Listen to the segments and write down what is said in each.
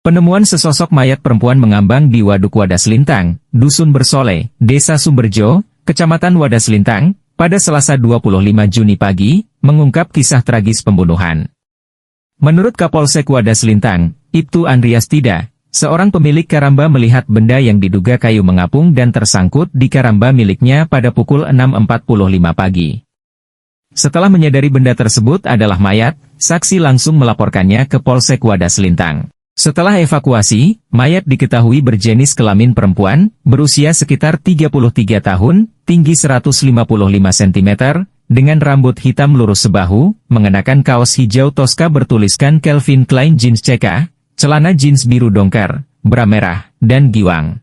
Penemuan sesosok mayat perempuan mengambang di Waduk Wadas Lintang, Dusun Bersole, Desa Sumberjo, Kecamatan Wadas Lintang, pada Selasa 25 Juni pagi, mengungkap kisah tragis pembunuhan. Menurut Kapolsek Wadas Lintang, Ibtu Andriastida, seorang pemilik karamba melihat benda yang diduga kayu mengapung dan tersangkut di karamba miliknya pada pukul 6.45 pagi. Setelah menyadari benda tersebut adalah mayat, saksi langsung melaporkannya ke Polsek Wadas Lintang. Setelah evakuasi, mayat diketahui berjenis kelamin perempuan, berusia sekitar 33 tahun, tinggi 155 cm, dengan rambut hitam lurus sebahu, mengenakan kaos hijau toska bertuliskan Calvin Klein jeans CK, celana jeans biru dongker, bra merah, dan giwang.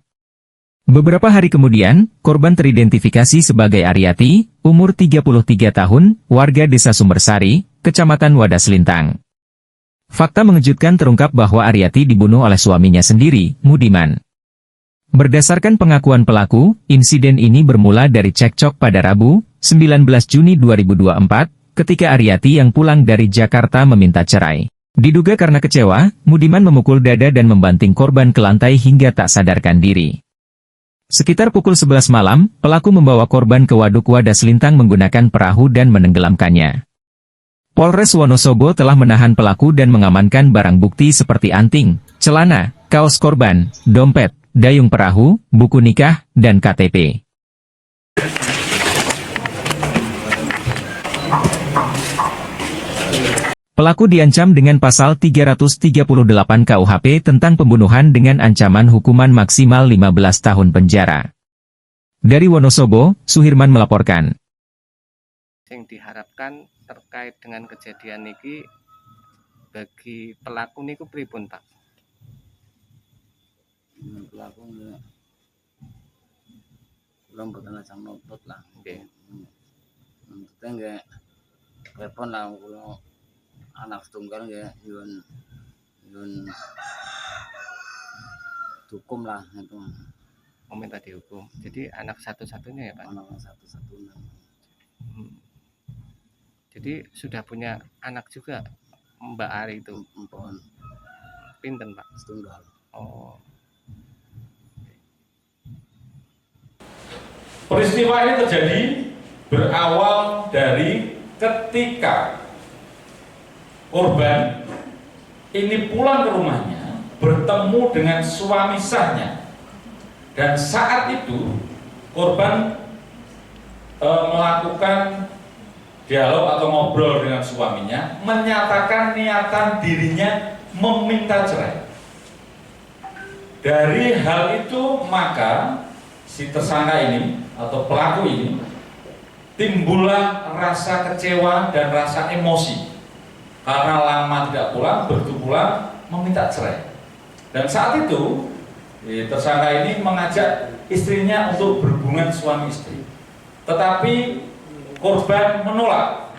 Beberapa hari kemudian, korban teridentifikasi sebagai Aryati, umur 33 tahun, warga Desa Sumbersari, Kecamatan Wadas Lintang. Fakta mengejutkan terungkap bahwa Aryati dibunuh oleh suaminya sendiri, Mudiman. Berdasarkan pengakuan pelaku, insiden ini bermula dari cekcok pada Rabu, 19 Juni 2024, ketika Aryati yang pulang dari Jakarta meminta cerai. Diduga karena kecewa, Mudiman memukul dada dan membanting korban ke lantai hingga tak sadarkan diri. Sekitar pukul 11 malam, pelaku membawa korban ke Waduk Wadas Lintang menggunakan perahu dan menenggelamkannya. Polres Wonosobo telah menahan pelaku dan mengamankan barang bukti seperti anting, celana, kaos korban, dompet, dayung perahu, buku nikah, dan KTP. Pelaku diancam dengan pasal 338 KUHP tentang pembunuhan dengan ancaman hukuman maksimal 15 tahun penjara. Dari Wonosobo, Suhirman melaporkan. Yang diharapkan terkait dengan kejadian ini bagi pelaku niku pripun, Pak? Pelaku belum boten lajeng nuntut lah. Nggih. Nuntutnya nggih pripun lah kula anak setunggal nggih nyuwun hukum lah itu. Minta dihukum. Jadi anak satu-satunya ya, Pak? Anak satu-satunya. Jadi sudah punya anak juga Mbak Ari itu? Empon. Pinten, Pak? Setunggal. Oh. Peristiwa ini terjadi berawal dari ketika korban ini pulang ke rumahnya bertemu dengan suami sahnya, dan saat itu korban melakukan dialog atau ngobrol dengan suaminya, menyatakan niatan dirinya meminta cerai. Dari hal itu maka si tersangka ini atau pelaku ini timbullah rasa kecewa dan rasa emosi karena lama tidak pulang, begitu pulang meminta cerai. Dan saat itu tersangka ini mengajak istrinya untuk berhubungan suami istri, tetapi korban menolak,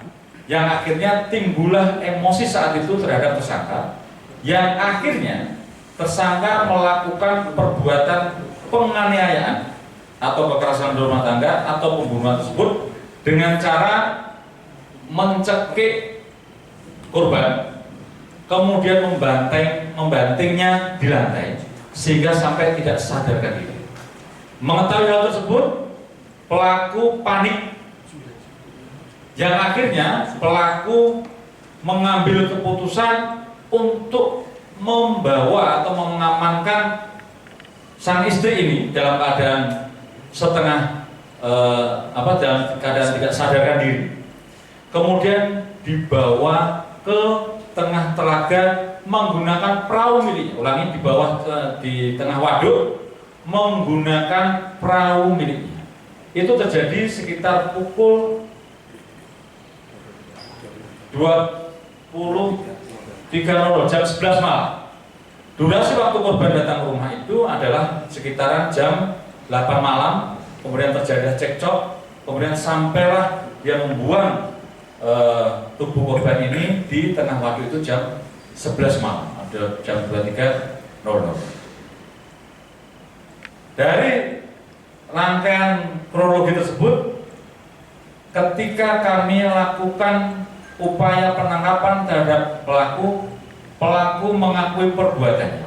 yang akhirnya timbullah emosi saat itu terhadap tersangka, yang akhirnya tersangka melakukan perbuatan penganiayaan atau kekerasan rumah tangga atau pembunuhan tersebut dengan cara mencekik korban, kemudian membantingnya di lantai sehingga sampai tidak sadarkan diri. Mengetahui hal tersebut, pelaku panik, yang akhirnya pelaku mengambil keputusan untuk membawa atau mengamankan sang istri ini dalam keadaan dalam keadaan tidak sadarkan diri. Kemudian dibawa ke tengah telaga menggunakan perahu miliknya. Ulangi, di tengah waduk menggunakan perahu miliknya. Itu terjadi sekitar pukul 23.00 jam 11 malam. Durasi waktu korban datang ke rumah itu adalah sekitaran jam 8 malam. Kemudian terjadi cekcok, kemudian sampailah dia membuang tubuh korban ini di tengah waduk itu jam 11 malam, ada jam 23.00. Dari rangkaian kronologi tersebut, ketika kami lakukan upaya penangkapan terhadap pelaku mengakui perbuatannya.